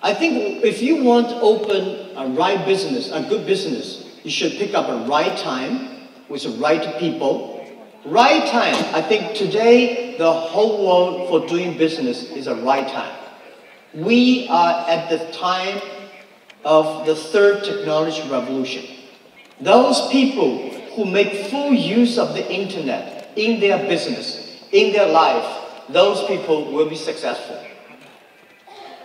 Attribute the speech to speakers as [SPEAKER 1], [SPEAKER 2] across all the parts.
[SPEAKER 1] I think if you want to open a right business, a good business, you should pick up a right time with the right people. Right time, I think today the whole world for doing business is a right time. We are at the time of the third technology revolution. Those people who make full use of the internet in their business, in their life, those people will be successful.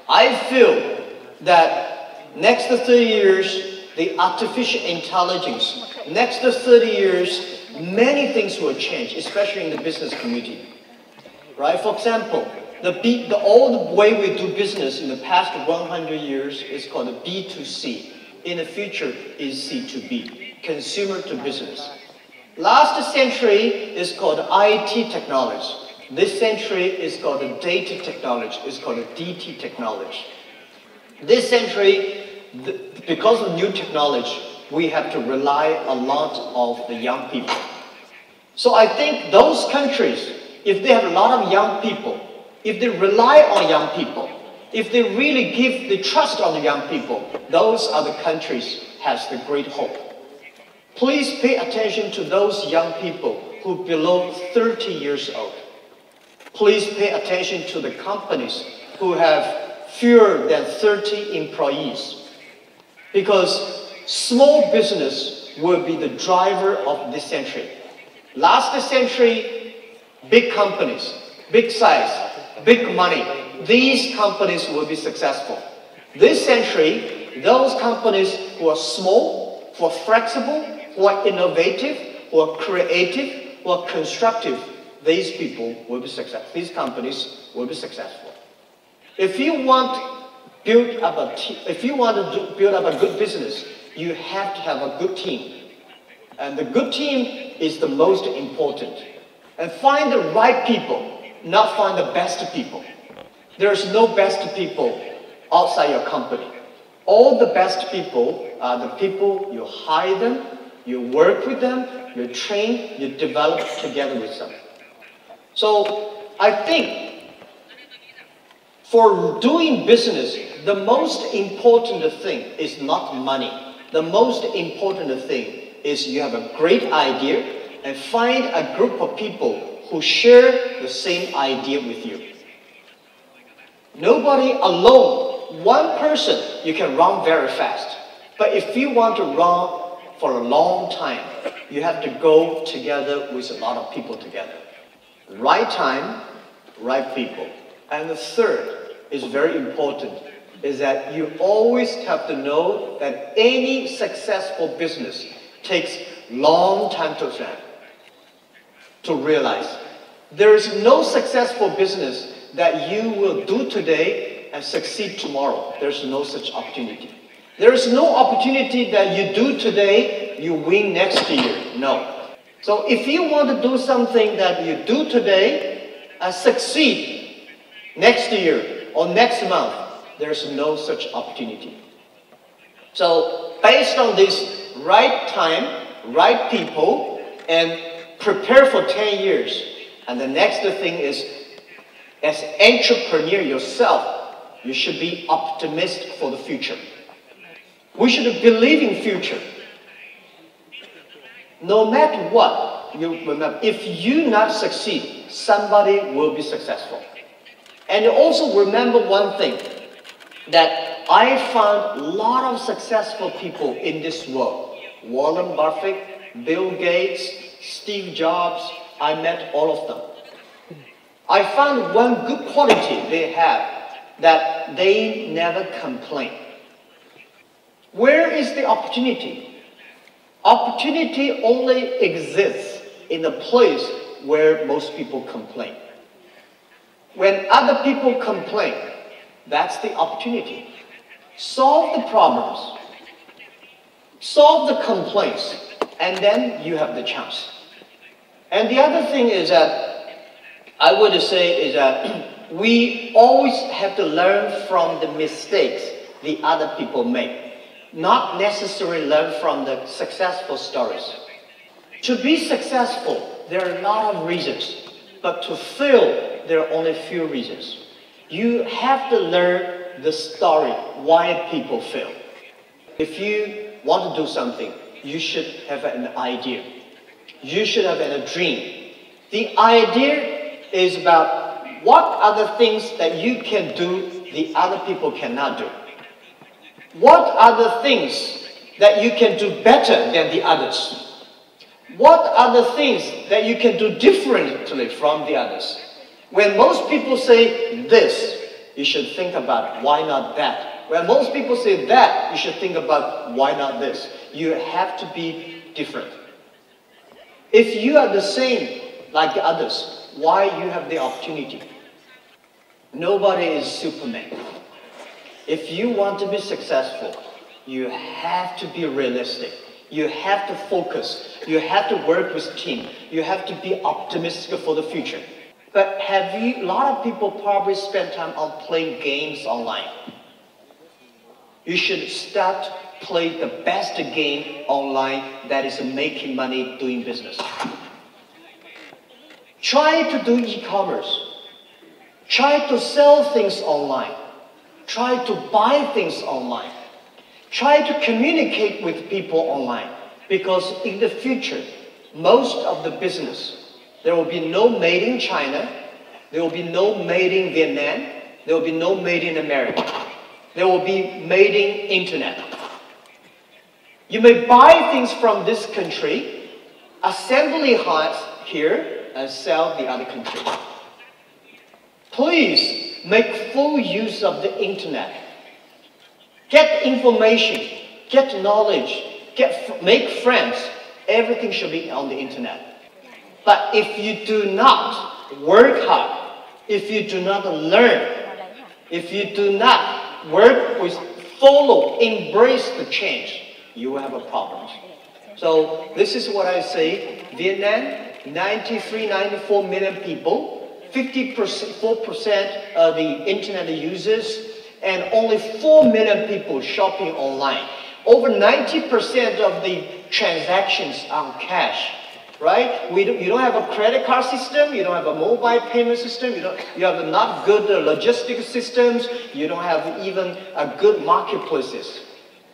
[SPEAKER 1] I feel that next 30 years, the artificial intelligence, next 30 years, many things will change, especially in the business community. Right? For example, the old way we do business in the past 100 years is called B2C. In the future is C2B, consumer to business. Last century is called IT technology. This century is called data technology. It's called DT technology. This century, because of new technology, we have to rely a lot on the young people. So I think those countries, if they have a lot of young people, if they rely on young people, if they really give the trust on the young people, those are the countries has the great hope. Please pay attention to those young people who below 30 years old. Please pay attention to the companies who have fewer than 30 employees. Because small business will be the driver of this century. Last century, big companies, big size, big money, these companies will be successful. This century, those companies who are small, who are flexible, who are innovative, who are creative, who are constructive, these people will be successful. These companies will be successful. If you want to build up a good business, you have to have a good team. And the good team is the most important. And find the right people, not find the best people. There's no best people outside your company. All the best people are the people you hire them, you work with them, you train, you develop together with them. So I think for doing business, the most important thing is not money. The most important thing is you have a great idea and find a group of people who share the same idea with you. Nobody alone, one person, you can run very fast. But if you want to run for a long time, you have to go together with a lot of people together. Right time, right people. And the third is very important, is that you always have to know that any successful business takes long time to plan, to realize. There is no successful business that you will do today and succeed tomorrow. There's no such opportunity. There is no opportunity that you do today, you win next year. No. So if you want to do something that you do today and succeed next year or next month, there's no such opportunity. So based on this right time, right people, and prepare for 10 years. And the next thing is, as entrepreneur yourself, you should be optimistic for the future. We should believe in future. No matter what, you remember, if you not succeed, somebody will be successful. And also remember one thing, that I found a lot of successful people in this world. Warren Buffett, Bill Gates, Steve Jobs, I met all of them. I found one good quality they have, that they never complain. Where is the opportunity? Opportunity only exists in a place where most people complain. When other people complain, that's the opportunity. Solve the problems, solve the complaints, and then you have the chance. And the other thing is that, I would say is that we always have to learn from the mistakes the other people make. Not necessarily learn from the successful stories. To be successful, there are a lot of reasons. But to fail, there are only few reasons. You have to learn the story why people fail. If you want to do something, you should have an idea. You should have a dream. The idea is about what are the things that you can do the other people cannot do. What are the things that you can do better than the others? What are the things that you can do differently from the others? When most people say this, you should think about why not that. When most people say that, you should think about why not this. You have to be different. If you are the same like the others, why you have the opportunity? Nobody is Superman. If you want to be successful, you have to be realistic. You have to focus. You have to work with team. You have to be optimistic for the future. But a lot of people probably spend time on playing games online. You should start playing the best game online that is making money doing business. Try to do e-commerce. Try to sell things online. Try to buy things online. Try to communicate with people online. Because in the future, most of the business, there will be no made in China. There will be no made in Vietnam. There will be no made in America. There will be made in internet. You may buy things from this country, assembly here, and sell the other country. Please make full use of the internet. Get information, get knowledge, make friends. Everything should be on the internet. But if you do not work hard, if you do not learn, if you do not work with, embrace the change, you will have a problem. So this is what I say. Vietnam, 94 million people, 4% of the internet users, and only 4 million people shopping online. Over 90% of the transactions are cash, right? You don't have a credit card system, you don't have a mobile payment system, you have not good logistic systems, you don't have even a good marketplaces.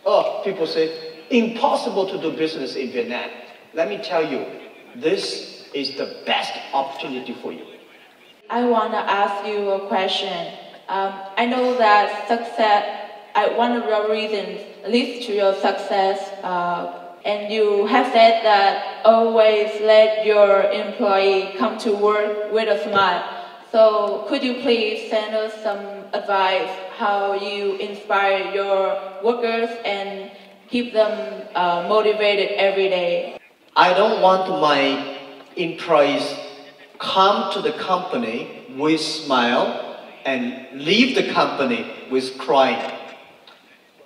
[SPEAKER 1] Oh, people say, impossible to do business in Vietnam. Let me tell you, this is the best opportunity for you.
[SPEAKER 2] I want to ask you a question. I know that one of your reasons leads to your success, and you have said that always let your employee come to work with a smile. So could you please send us some advice how you inspire your workers and keep them motivated every day?
[SPEAKER 1] I don't want my employees come to the company with smile and leave the company with crying.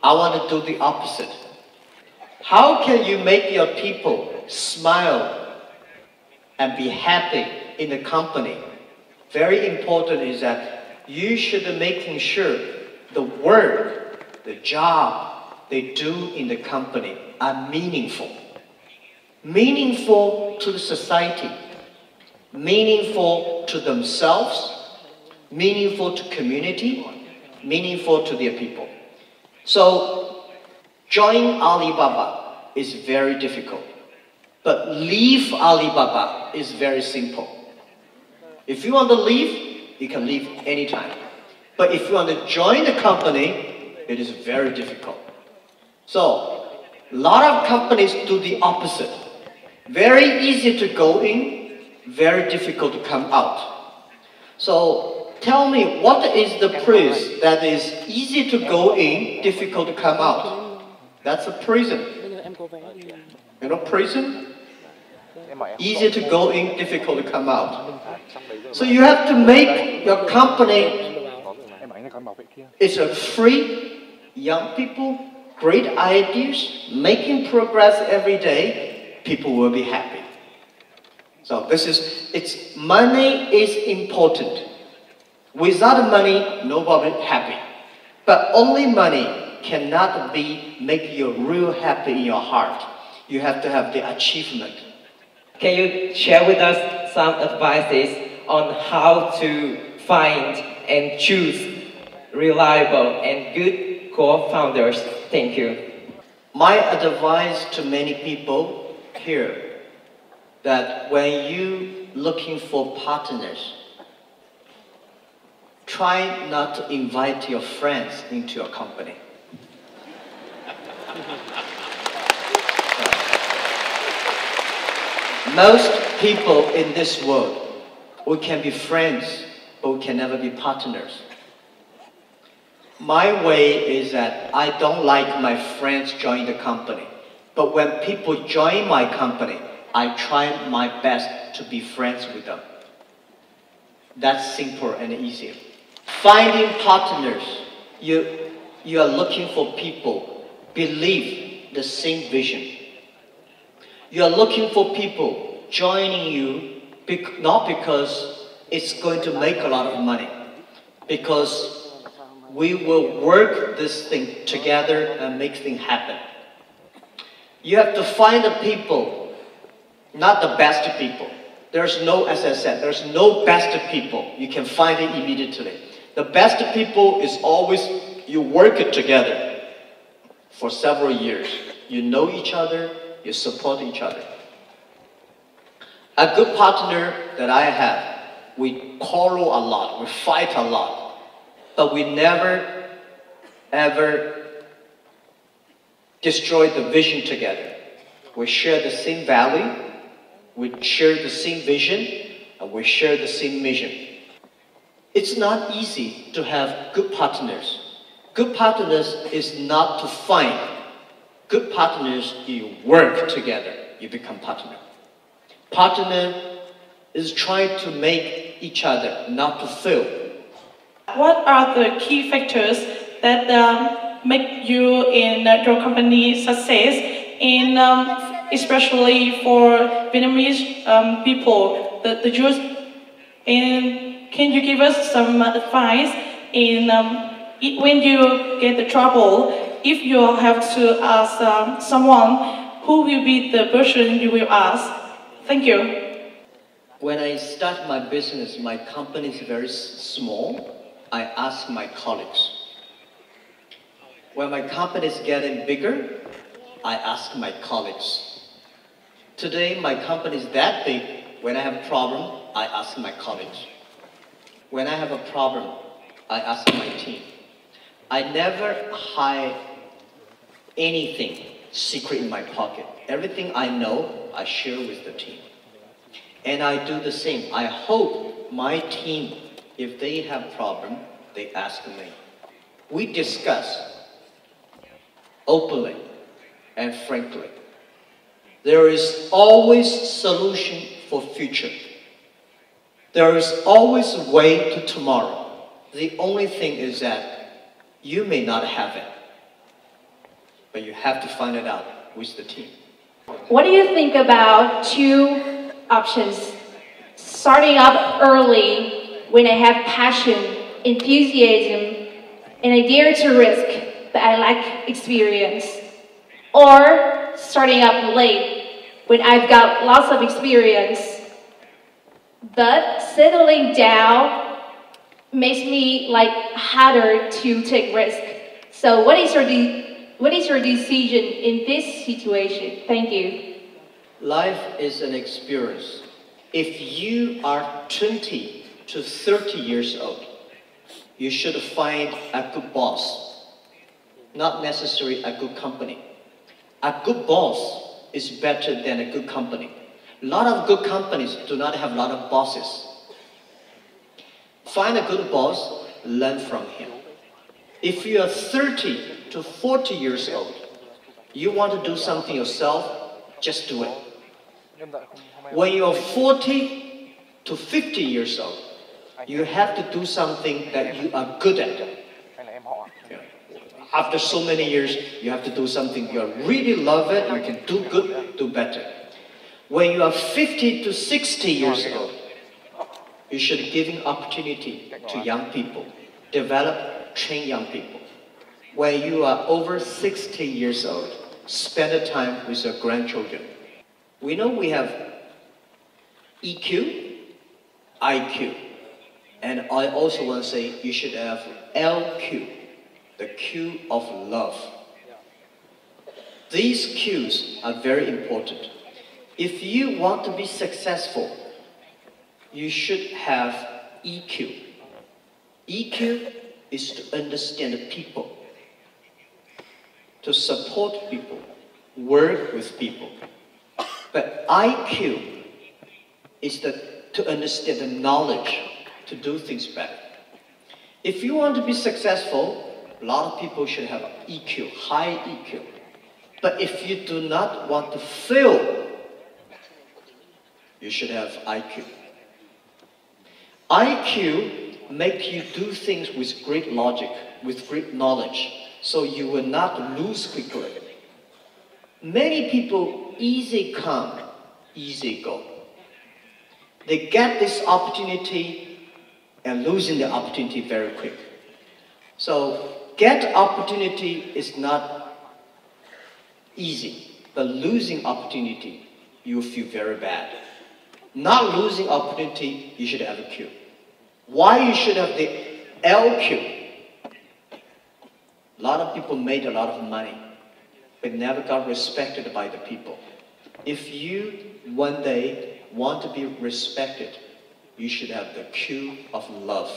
[SPEAKER 1] I want to do the opposite. How can you make your people smile and be happy in the company? Very important is that you should be making sure the work, the job they do in the company are meaningful. Meaningful to the society, meaningful to themselves, meaningful to community, meaningful to their people. So, joining Alibaba is very difficult. But leave Alibaba is very simple. If you want to leave, you can leave anytime. But if you want to join the company, it is very difficult. So, a lot of companies do the opposite. Very easy to go in, very difficult to come out. So, tell me, what is the place that is easy to go in, difficult to come out? That's a prison. You know prison? Easy to go in, difficult to come out. So you have to make your company, it's a free, young people, great ideas, making progress every day, people will be happy. So money is important. Without money, nobody happy. But only money cannot make you real happy in your heart. You have to have the achievement.
[SPEAKER 3] Can you share with us some advices on how to find and choose reliable, and good co-founders. Thank you.
[SPEAKER 1] My advice to many people here that when you looking for partners, try not to invite your friends into your company. Most people in this world, we can be friends, but we can never be partners. My way is that I don't like my friends join the company. But when people join my company, I try my best to be friends with them. That's simple and easy. Finding partners, you are looking for people believe the same vision. You are looking for people joining you not because it's going to make a lot of money, because we will work this thing together and make things happen. You have to find the people, not the best people. There's no, as I said, there's no best people. You can find it immediately. The best people is always you work it together for several years. You know each other, you support each other. A good partner that I have, we quarrel a lot, we fight a lot, but we never, ever destroy the vision together. We share the same value, we share the same vision, and we share the same mission. It's not easy to have good partners. Good partners is not to find. Good partners, you work together, you become partner. Partner is trying to make each other, not to fail.
[SPEAKER 4] What are the key factors that make you in your company success, in especially for Vietnamese people, the youth? And can you give us some advice in when you get the trouble, if you have to ask someone, who will be the person you will ask? Thank you.
[SPEAKER 1] When I start my business, my company is very small. I ask my colleagues. When my company is getting bigger, I ask my colleagues. Today, my company is that big. When I have a problem, I ask my colleagues. When I have a problem, I ask my team. I never hide anything secret in my pocket. Everything I know, I share with the team. And I do the same. I hope my team, if they have problem, they ask me. We discuss openly and frankly. There is always solution for future. There is always a way to tomorrow. The only thing is that you may not have it, but you have to find it out with the team.
[SPEAKER 5] What do you think about two options? Starting up early when I have passion, enthusiasm, and I dare to risk, but I lack experience. Or starting up late when I've got lots of experience, but settling down makes me harder to take risk. So what is your decision in this situation? Thank you.
[SPEAKER 1] Life is an experience. If you are 20 to 30 years old, you should find a good boss, not necessarily a good company. A good boss is better than a good company. A lot of good companies do not have a lot of bosses. Find a good boss, learn from him. If you are 30 to 40 years old, you want to do something yourself, just do it. When you're 40 to 50 years old, you have to do something that you are good at. After so many years, you have to do something you really love it, you can do good, do better. When you are 50 to 60 years old, you should give an opportunity to young people, develop, train young people. When you are over 60 years old, spend the time with your grandchildren. We know we have EQ, IQ. And I also want to say you should have LQ, the Q of love. These Qs are very important. If you want to be successful, you should have EQ. EQ is to understand the people, to support people, work with people. But IQ is to understand the knowledge to do things better. If you want to be successful, a lot of people should have EQ, high EQ. But if you do not want to fail, you should have IQ. IQ makes you do things with great logic, with great knowledge, so you will not lose quickly. Many people easy come, easy go. They get this opportunity and losing the opportunity very quick. So get opportunity is not easy, but losing opportunity, you feel very bad. Not losing opportunity, you should have a Q. Why you should have the LQ? A lot of people made a lot of money, but never got respected by the people. If you one day want to be respected, you should have the Q of love.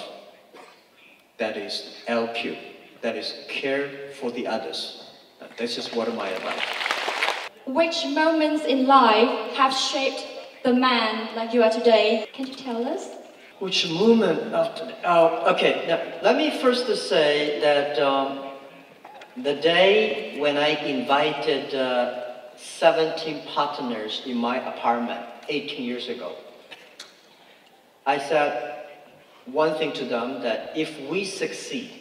[SPEAKER 1] That is LQ. That is care for the others. This is what am I about.
[SPEAKER 5] Which moments in life have shaped the man like you are today? Can you tell us?
[SPEAKER 1] Which moment of today? Oh, okay. Now, let me first say that the day when I invited 17 partners in my apartment 18 years ago, I said one thing to them, that if we succeed,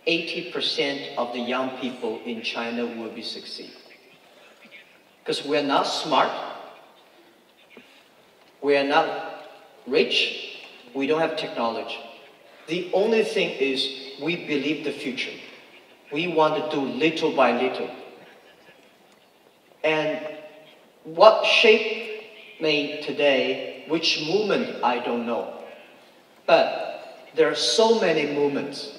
[SPEAKER 1] 80% of the young people in China will be succeed. Because we're not smart, we are not rich, we don't have technology. The only thing is we believe the future. We want to do little by little. And what shaped me today, which movement, I don't know. But there are so many movements.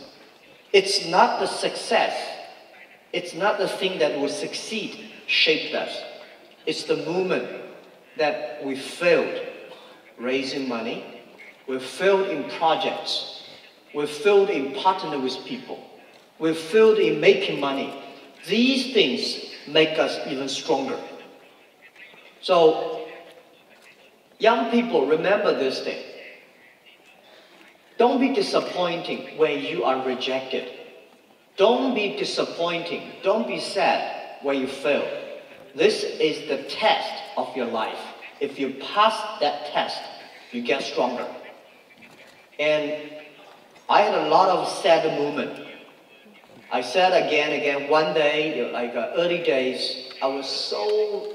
[SPEAKER 1] It's not the success, it's not the thing that will succeed shaped us. It's the movement that we failed raising money, we failed in projects, we failed in partnering with people, we failed in making money. These things make us even stronger. So, young people, remember this thing. Don't be disappointing when you are rejected. Don't be disappointing, don't be sad when you fail. This is the test of your life. If you pass that test, you get stronger. And I had a lot of sad moments. I said again, one day, like early days, I was so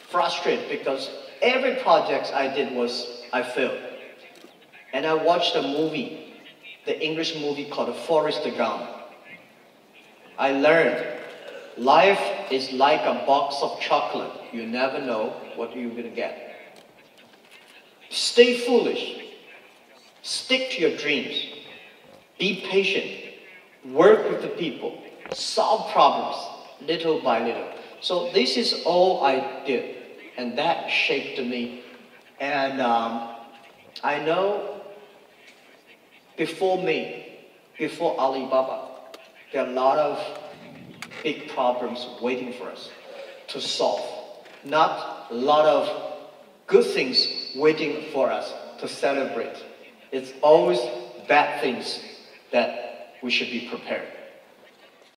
[SPEAKER 1] frustrated because every project I did I failed. And I watched a movie, the English movie called Forrest Gump. I learned life is like a box of chocolate. You never know what you're going to get. Stay foolish. Stick to your dreams. Be patient. Work with the people. Solve problems little by little. So this is all I did. And that shaped me. And I know before me, before Alibaba, there are a lot of big problems waiting for us to solve. Not a lot of good things waiting for us to celebrate. It's always bad things that we should be prepared.